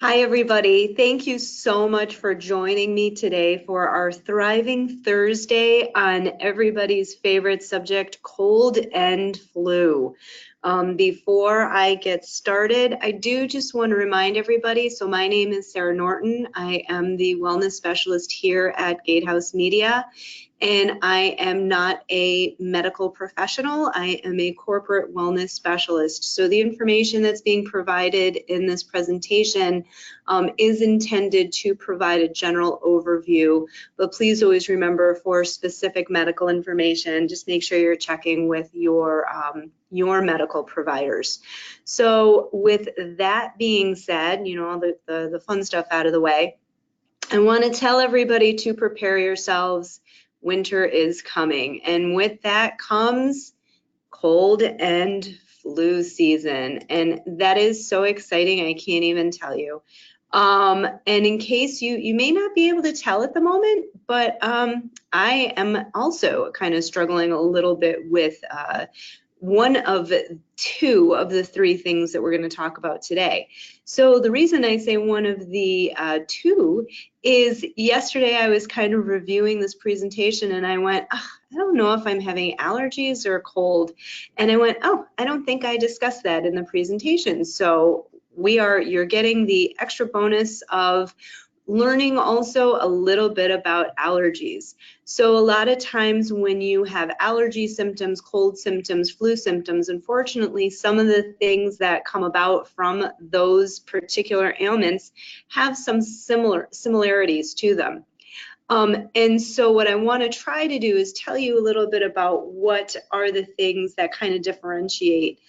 Hi, everybody. Thank you so much for joining me today for our Thriving Thursday on everybody's favorite subject, cold and flu. Before I get started, I do just want to remind everybody, so my name is Sarah Norton. I am the wellness specialist here at Gatehouse Media. And I am not a medical professional. I am a corporate wellness specialist. So the information that's being provided in this presentation is intended to provide a general overview, but please always remember for specific medical information, just make sure you're checking with your medical providers. So with that being said, you know, all the fun stuff out of the way, I want to tell everybody to prepare yourselves. Winter is coming, and with that comes cold and flu season, and that is so exciting, I can't even tell you. And in case you may not be able to tell at the moment, but I am also kind of struggling a little bit with one of two of the three things that we're going to talk about today. So the reason I say one of the two is yesterday I was kind of reviewing this presentation and I went, I don't know if I'm having allergies or a cold. And I went, oh, I don't think I discussed that in the presentation. So you're getting the extra bonus of learning also a little bit about allergies. So a lot of times when you have allergy symptoms, cold symptoms, flu symptoms, unfortunately, some of the things that come about from those particular ailments have some similarities to them. And so what I want to try to do is tell you a little bit about what are the things that kind of differentiate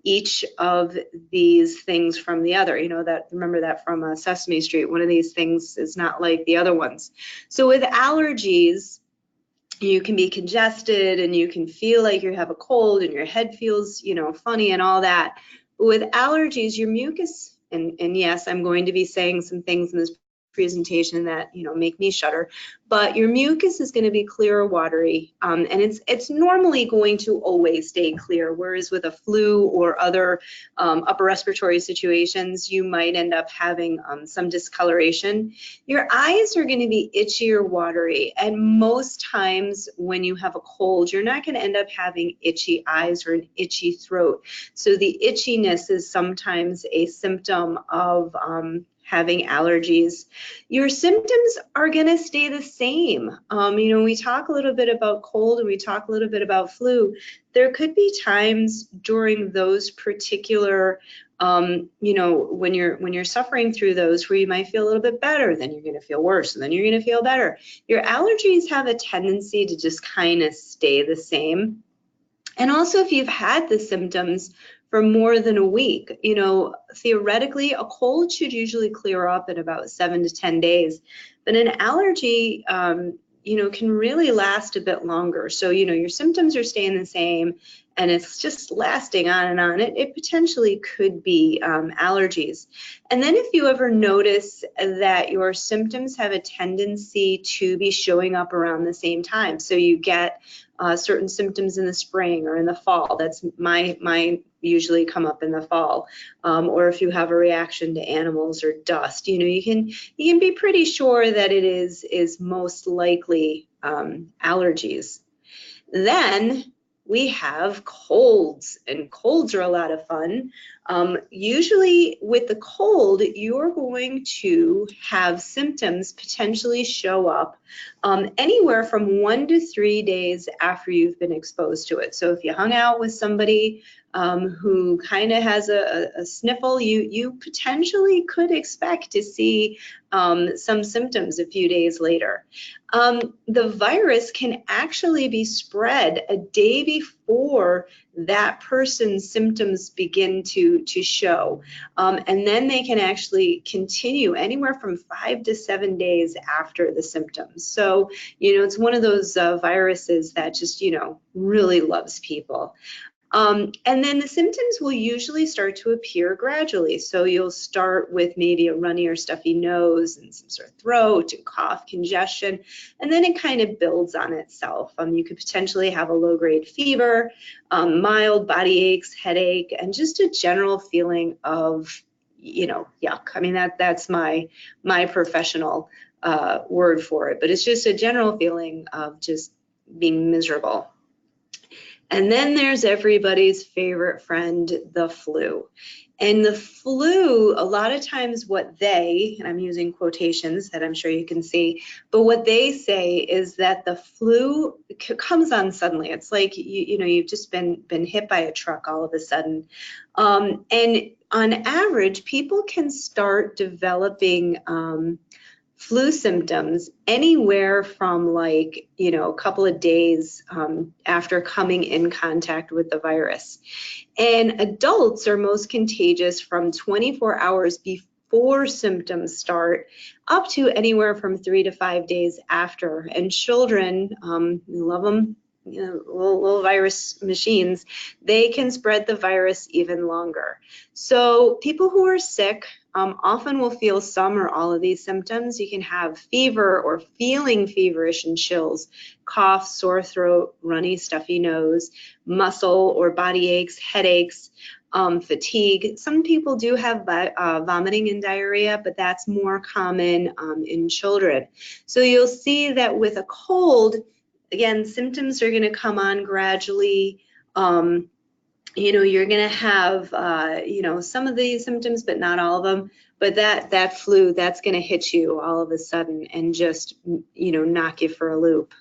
each of these things from the other. You know, that, remember that from Sesame Street, one of these things is not like the other ones. So with allergies, you can be congested and you can feel like you have a cold and your head feels, you know, funny and all that. But with allergies, your mucus, and yes, I'm going to be saying some things in this presentation that, you know, make me shudder, but your mucus is going to be clear or watery, and it's normally going to always stay clear, whereas with a flu or other upper respiratory situations, you might end up having some discoloration. Your eyes are going to be itchy or watery, and most times when you have a cold, you're not going to end up having itchy eyes or an itchy throat. So the itchiness is sometimes a symptom of having allergies. Your symptoms are going to stay the same. You know, we talk a little bit about cold and we talk a little bit about flu. There could be times during those particular, you know, when you're suffering through those where you might feel a little bit better, then you're going to feel worse, and then you're going to feel better. Your allergies have a tendency to just kind of stay the same. And also, if you've had the symptoms for more than a week, you know, theoretically, a cold should usually clear up in about 7 to 10 days. But an allergy, you know, can really last a bit longer. So, you know, your symptoms are staying the same and it's just lasting on and on. It potentially could be allergies. And then if you ever notice that your symptoms have a tendency to be showing up around the same time, so you get certain symptoms in the spring or in the fall, that's mine usually come up in the fall, or if you have a reaction to animals or dust, you know, you can be pretty sure that it is most likely allergies. Then we have colds, and colds are a lot of fun. Usually with the cold, you're going to have symptoms potentially show up anywhere from 1 to 3 days after you've been exposed to it. So if you hung out with somebody who kind of has a sniffle, you potentially could expect to see some symptoms a few days later. The virus can actually be spread a day before that person's symptoms begin to show, and then they can actually continue anywhere from 5 to 7 days after the symptoms. So, you know, it's one of those viruses that just, you know, really loves people. And then the symptoms will usually start to appear gradually. So you'll start with maybe a runny or stuffy nose and some sore throat and cough, congestion, and then it kind of builds on itself. You could potentially have a low-grade fever, mild body aches, headache, and just a general feeling of yuck. I mean, that's my professional word for it, but it's just a general feeling of just being miserable. And then there's everybody's favorite friend, the flu. And the flu, a lot of times what they, and I'm using quotations that I'm sure you can see, but what they say is that the flu comes on suddenly. It's like, you've just been hit by a truck all of a sudden. And on average, people can start developing flu symptoms anywhere from like, a couple of days after coming in contact with the virus. And adults are most contagious from 24 hours before symptoms start up to anywhere from 3 to 5 days after. And children, we love them, little virus machines, they can spread the virus even longer. So people who are sick often will feel some or all of these symptoms. You can have fever or feeling feverish and chills, cough, sore throat, runny, stuffy nose, muscle or body aches, headaches, fatigue. Some people do have vomiting and diarrhea, but that's more common in children. So you'll see that with a cold, again, symptoms are going to come on gradually. You're going to have, some of these symptoms, but not all of them. But that flu, that's going to hit you all of a sudden and just, knock you for a loop.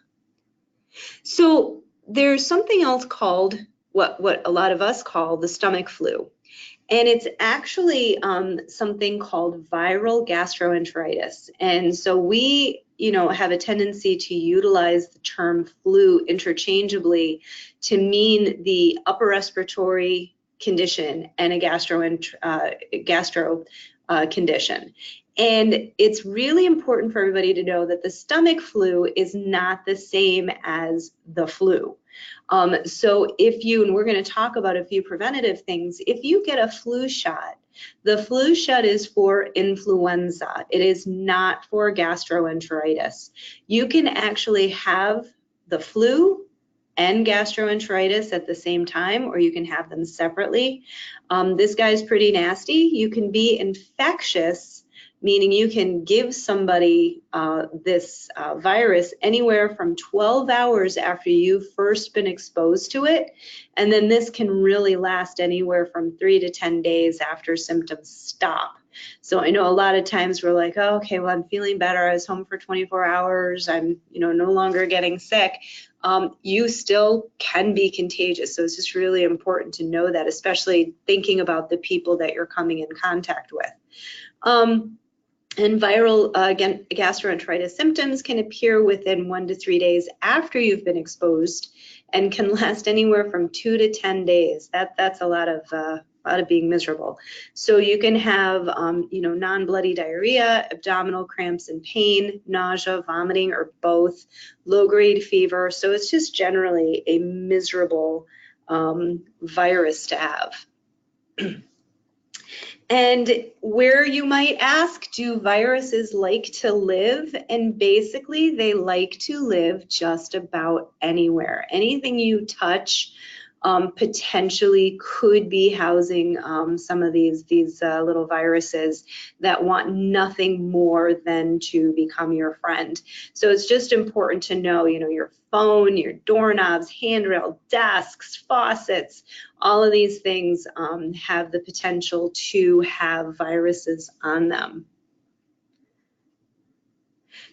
So there's something else called what a lot of us call the stomach flu. And it's actually something called viral gastroenteritis. And so we, have a tendency to utilize the term flu interchangeably to mean the upper respiratory condition and a gastro condition. And it's really important for everybody to know that the stomach flu is not the same as the flu. So and we're going to talk about a few preventative things. If you get a flu shot, the flu shot is for influenza. It is not for gastroenteritis. You can actually have the flu and gastroenteritis at the same time, or you can have them separately. This guy's pretty nasty. You can be infectious, meaning you can give somebody this virus anywhere from 12 hours after you've first been exposed to it. And then this can really last anywhere from 3 to 10 days after symptoms stop. So I know a lot of times we're like, oh, okay, well, I'm feeling better. I was home for 24 hours. I'm, no longer getting sick. You still can be contagious. So it's just really important to know that, especially thinking about the people that you're coming in contact with. And viral gastroenteritis symptoms can appear within 1 to 3 days after you've been exposed and can last anywhere from 2 to 10 days. That's a lot of being miserable. So you can have, non-bloody diarrhea, abdominal cramps and pain, nausea, vomiting, or both, low-grade fever. So it's just generally a miserable virus to have. And where you might ask, do viruses like to live? And basically, they like to live just about anywhere. Anything you touch potentially could be housing some of these little viruses that want nothing more than to become your friend. So it's just important to know, your phone, your doorknobs, handrail, desks, faucets, all of these things have the potential to have viruses on them.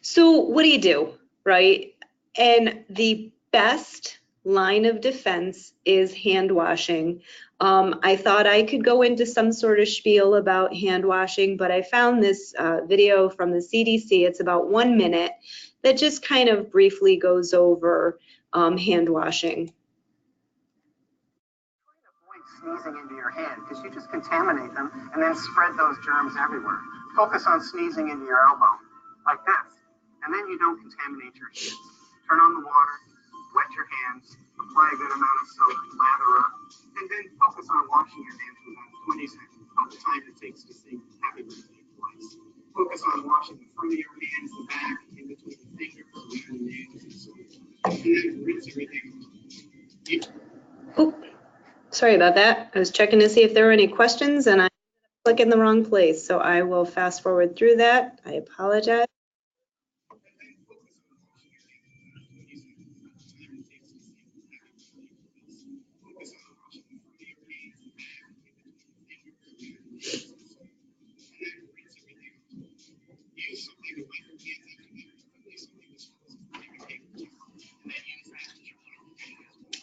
So what do you do, right? And the best line of defense is hand washing. I thought I could go into some sort of spiel about hand washing, but I found this video from the CDC. It's about 1 minute that just kind of briefly goes over hand washing. Avoid sneezing into your hand because you just contaminate them and then spread those germs everywhere. Focus on sneezing into your elbow like this, and then you don't contaminate your hands. Turn on the water, wet your hands, apply a good amount of soap, lather up, and then focus on washing your hands within 20 seconds, about the time it takes to say happy birthday twice. Focus on washing the front of your hands, the back, in between the fingers, around the nails, and so on. And then rinse everything off. Oh, sorry about that. I was checking to see if there were any questions, and I click in the wrong place, so I will fast forward through that. I apologize.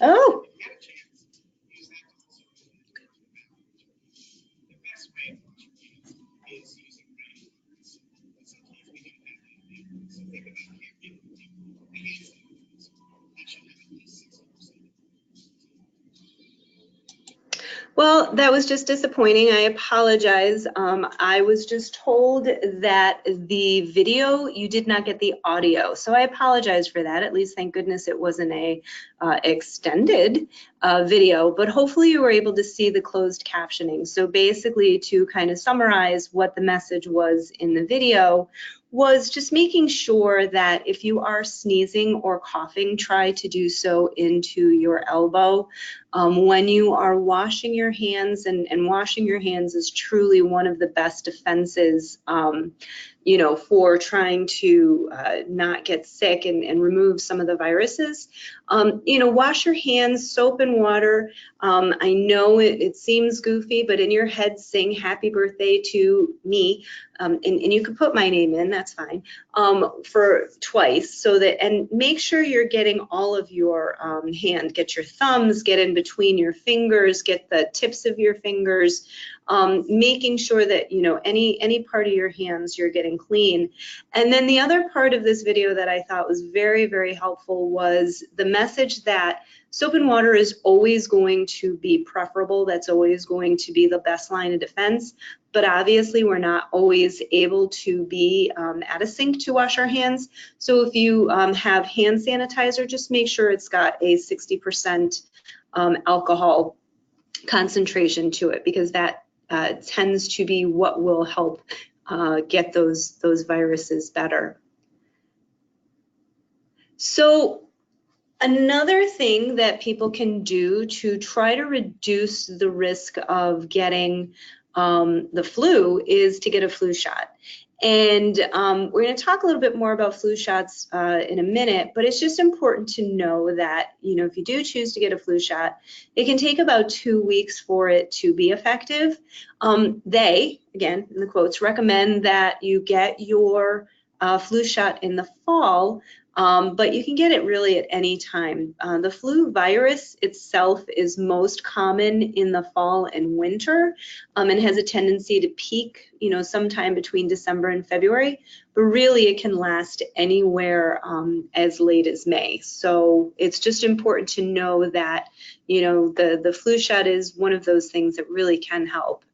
Oh, well, that was just disappointing. I apologize. I was just told that the video, you did not get the audio. So I apologize for that. At least, thank goodness it wasn't a extended video, but hopefully you were able to see the closed captioning. So basically, to kind of summarize what the message was in the video, was just making sure that if you are sneezing or coughing, try to do so into your elbow. When you are washing your hands, and washing your hands is truly one of the best defenses, you know, for trying to not get sick and remove some of the viruses. You know, wash your hands, soap and water. I know it seems goofy, but in your head sing happy birthday to me. And you can put my name in, that's fine, for twice, so that, and make sure you're getting all of your hand, get your thumbs, get in between your fingers, get the tips of your fingers, making sure that, you know, any part of your hands you're getting clean. And then the other part of this video that I thought was very, very helpful was the message that soap and water is always going to be preferable. That's always going to be the best line of defense. But obviously, we're not always able to be at a sink to wash our hands. So if you have hand sanitizer, just make sure it's got a 60% alcohol concentration to it, because that tends to be what will help get those viruses better. So another thing that people can do to try to reduce the risk of getting the flu is to get a flu shot. And we're going to talk a little bit more about flu shots in a minute, but it's just important to know that, you know, if you do choose to get a flu shot, it can take about 2 weeks for it to be effective. They, again, in the quotes, recommend that you get your flu shot in the fall, but you can get it really at any time. The flu virus itself is most common in the fall and winter, and has a tendency to peak, you know, sometime between December and February, but really it can last anywhere as late as May. So it's just important to know that, you know, the flu shot is one of those things that really can help.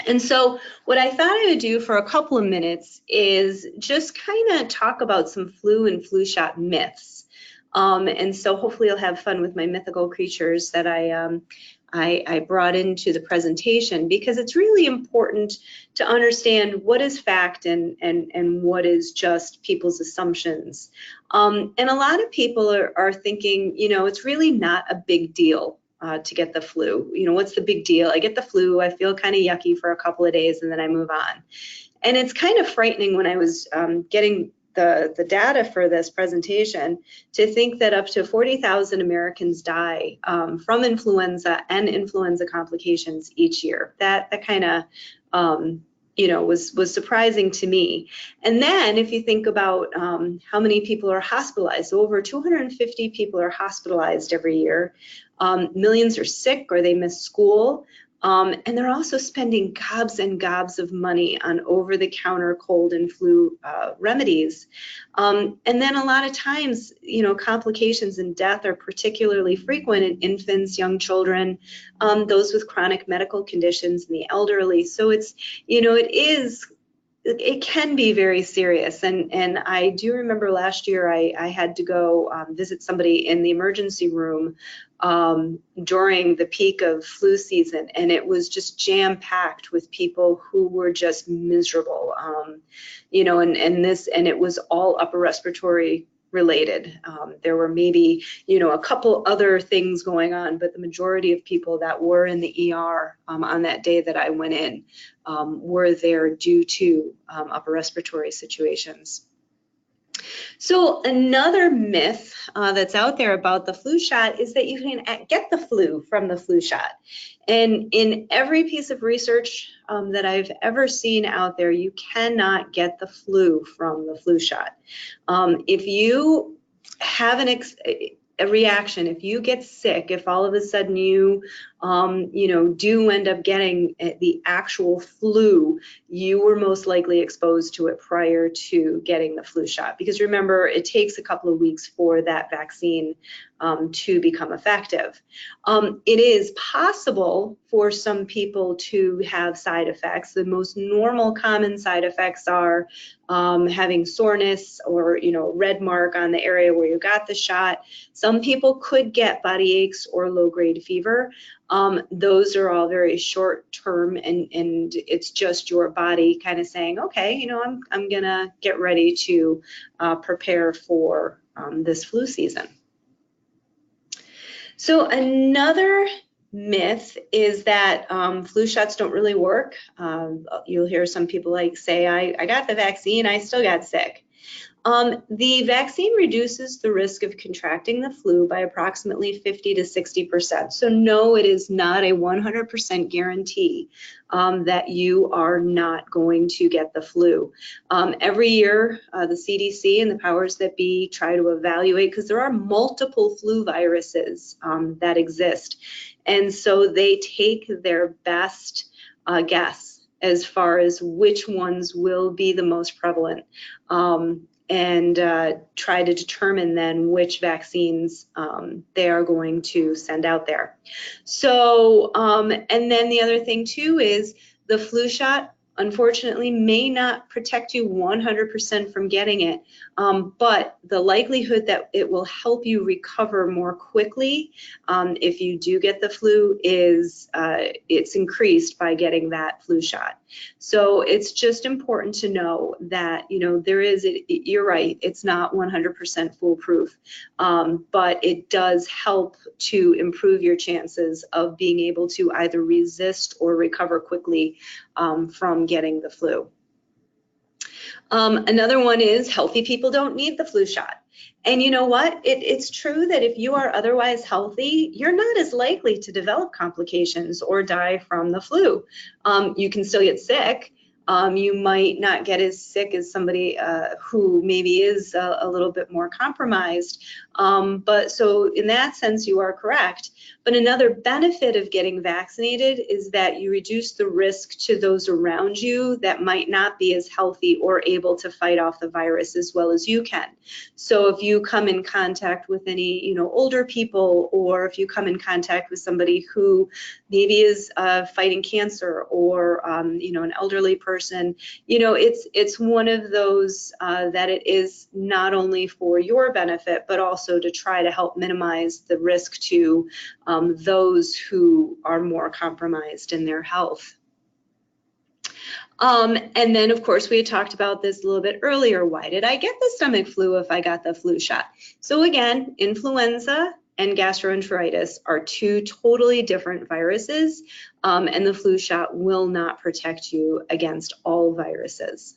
And so what I thought I would do for a couple of minutes is just kind of talk about some flu and flu shot myths. And so hopefully you'll have fun with my mythical creatures that I brought into the presentation, because it's really important to understand what is fact and what is just people's assumptions. And a lot of people are thinking, you know, it's really not a big deal to get the flu. You know, what's the big deal? I get the flu, I feel kind of yucky for a couple of days, and then I move on. And it's kind of frightening when I was getting the data for this presentation to think that up to 40,000 Americans die from influenza and influenza complications each year. That kind of you know, was surprising to me. And then if you think about how many people are hospitalized, over 250 people are hospitalized every year. Millions are sick or they miss school. And they're also spending gobs and gobs of money on over-the-counter cold and flu remedies. And then a lot of times, you know, complications and death are particularly frequent in infants, young children, those with chronic medical conditions, and the elderly. So it's, you know, it can be very serious. And I do remember last year I had to go visit somebody in the emergency room during the peak of flu season, and it was just jam-packed with people who were just miserable, you know, and it was all upper respiratory related. There were maybe, a couple other things going on, but the majority of people that were in the ER on that day that I went in were there due to upper respiratory situations. So another myth that's out there about the flu shot is that you can get the flu from the flu shot. And in every piece of research that I've ever seen out there, you cannot get the flu from the flu shot. If you have a reaction, if you get sick, if all of a sudden you, do end up getting the actual flu, you were most likely exposed to it prior to getting the flu shot. Because remember, it takes a couple of weeks for that vaccine to become effective. It is possible for some people to have side effects. The most normal common side effects are having soreness or, red mark on the area where you got the shot. Some people could get body aches or low-grade fever. Those are all very short term, and it's just your body kind of saying, okay, I'm gonna get ready to prepare for this flu season. So another myth is that flu shots don't really work. You'll hear some people say, I got the vaccine, I still got sick. The vaccine reduces the risk of contracting the flu by approximately 50 to 60%. So no, it is not a 100% guarantee that you are not going to get the flu. Every year, the CDC and the powers that be try to evaluate, because there are multiple flu viruses that exist. And so they take their best guess as far as which ones will be the most prevalent. And try to determine then which vaccines they are going to send out there. So, and then the other thing too is the flu shot, unfortunately, may not protect you 100% from getting it, but the likelihood that it will help you recover more quickly if you do get the flu is it's increased by getting that flu shot. So it's just important to know that, there is, you're right, it's not 100% foolproof, but it does help to improve your chances of being able to either resist or recover quickly from getting the flu. Another one is healthy people don't need the flu shot. And you know what? It's true that if you are otherwise healthy, you're not as likely to develop complications or die from the flu. You can still get sick. You might not get as sick as somebody who maybe is a little bit more compromised. But so in that sense, you are correct. But another benefit of getting vaccinated is that you reduce the risk to those around you that might not be as healthy or able to fight off the virus as well as you can. So if you come in contact with any, older people, or if you come in contact with somebody who maybe is fighting cancer, or an elderly person, it's one of those that it is not only for your benefit, but also to try to help minimize the risk to those who are more compromised in their health. And then, of course, we had talked about this a little bit earlier. Why did I get the stomach flu if I got the flu shot? So again, influenza and gastroenteritis are two totally different viruses, and the flu shot will not protect you against all viruses.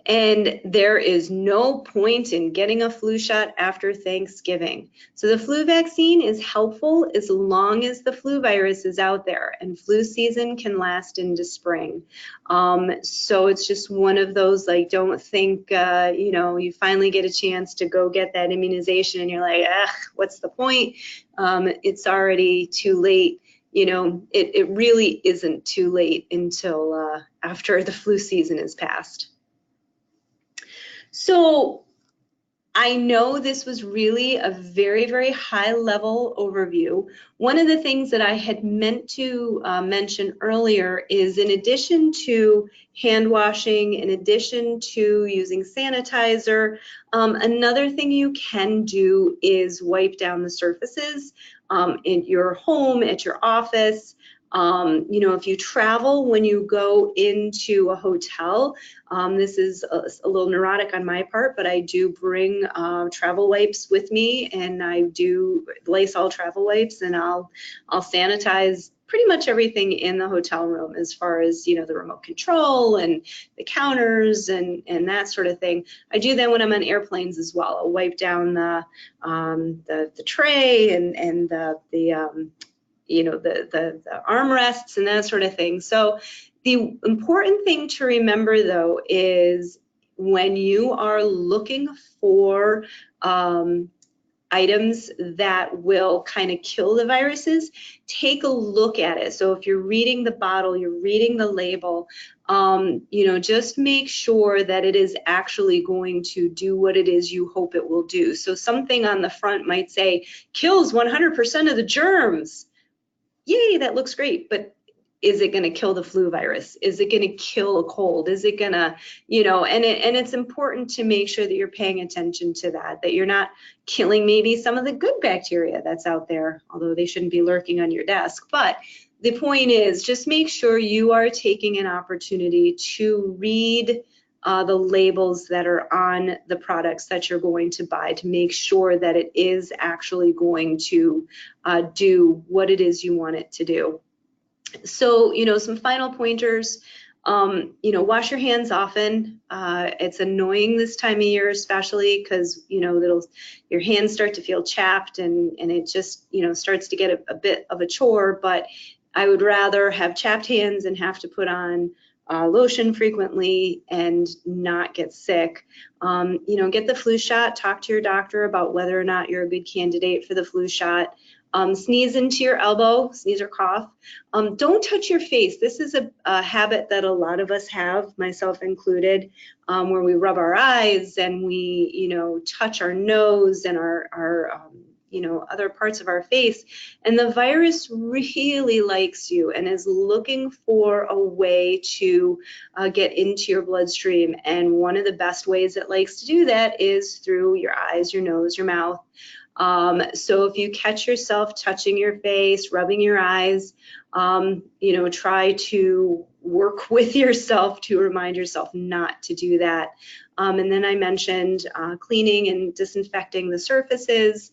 And there is no point in getting a flu shot after Thanksgiving. So the flu vaccine is helpful as long as the flu virus is out there, and flu season can last into spring. So it's just one of those, don't think, you finally get a chance to go get that immunization and you're like, what's the point? It's already too late. It really isn't too late until after the flu season is passed. So I know this was really a very, very high level overview. One of the things that I had meant to mention earlier is, in addition to hand washing, in addition to using sanitizer, another thing you can do is wipe down the surfaces in your home, at your office. You know, if you travel when you go into a hotel, this is a little neurotic on my part, but I do bring travel wipes with me, and I do Lysol travel wipes, and I'll sanitize pretty much everything in the hotel room, as far as, you know, the remote control and the counters and that sort of thing. I do that when I'm on airplanes as well. I'll wipe down the tray and the you know, the armrests and that sort of thing. So the important thing to remember, though, is when you are looking for items that will kind of kill the viruses, take a look at it. So if you're reading the bottle, you're reading the label, you know, just make sure that it is actually going to do what it is you hope it will do. So something on the front might say, kills 100% of the germs. Yay, that looks great, but is it going to kill the flu virus? Is it going to kill a cold? Is it going to, you know, and it's important to make sure that you're paying attention to that you're not killing maybe some of the good bacteria that's out there, although they shouldn't be lurking on your desk. But the point is, just make sure you are taking an opportunity to read the labels that are on the products that you're going to buy, to make sure that it is actually going to do what it is you want it to do. So, you know, some final pointers, you know, wash your hands often. It's annoying this time of year, especially because, you know, your hands start to feel chapped, and it just, you know, starts to get a bit of a chore. But I would rather have chapped hands and have to put on lotion frequently and not get sick. You know, get the flu shot. Talk to your doctor about whether or not you're a good candidate for the flu shot. Sneeze into your elbow, sneeze or cough. Don't touch your face. This is a habit that a lot of us have, myself included, where we rub our eyes and we, you know, touch our nose and our you know, other parts of our face. And the virus really likes you and is looking for a way to get into your bloodstream. And one of the best ways it likes to do that is through your eyes, your nose, your mouth. So if you catch yourself touching your face, rubbing your eyes, you know, try to work with yourself to remind yourself not to do that. And then I mentioned cleaning and disinfecting the surfaces,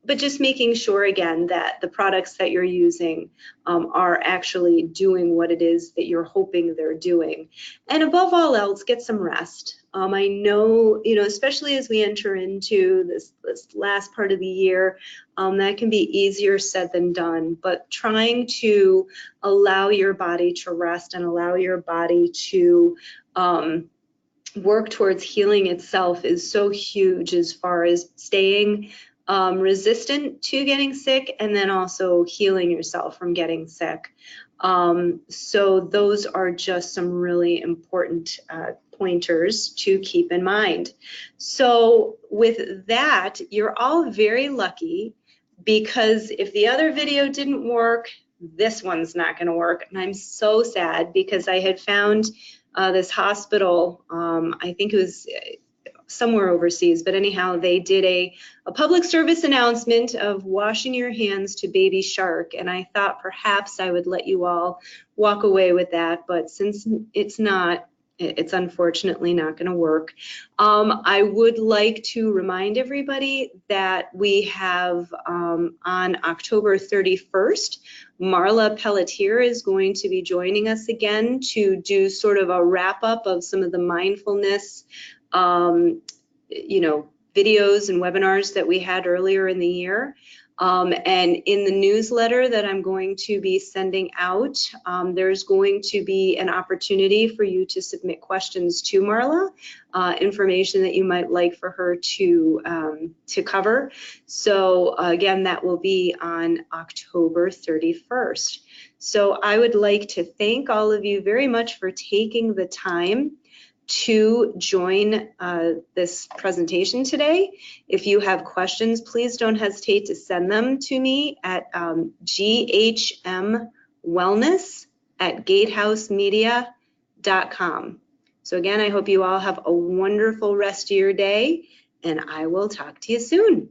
but just making sure, again, that the products that you're using are actually doing what it is that you're hoping they're doing. And above all else, get some rest. I know, you know, especially as we enter into this last part of the year, that can be easier said than done, but trying to allow your body to rest and allow your body to work towards healing itself is so huge, as far as staying resistant to getting sick, and then also healing yourself from getting sick. So those are just some really important pointers to keep in mind. So with that, you're all very lucky, because if the other video didn't work, this one's not going to work. And I'm so sad, because I had found this hospital, I think it was somewhere overseas, but anyhow, they did a public service announcement of washing your hands to Baby Shark, and I thought perhaps I would let you all walk away with that, but since it's not, it's unfortunately not going to work. I would like to remind everybody that we have on October 31st, Marla Pelletier is going to be joining us again to do sort of a wrap up of some of the mindfulness you know, videos and webinars that we had earlier in the year. And in the newsletter that I'm going to be sending out, there's going to be an opportunity for you to submit questions to Marla, information that you might like for her to cover. So again, that will be on October 31st. So I would like to thank all of you very much for taking the time to join this presentation today. If you have questions, please don't hesitate to send them to me at ghmwellness@gatehousemedia.com. So again, I hope you all have a wonderful rest of your day, and I will talk to you soon.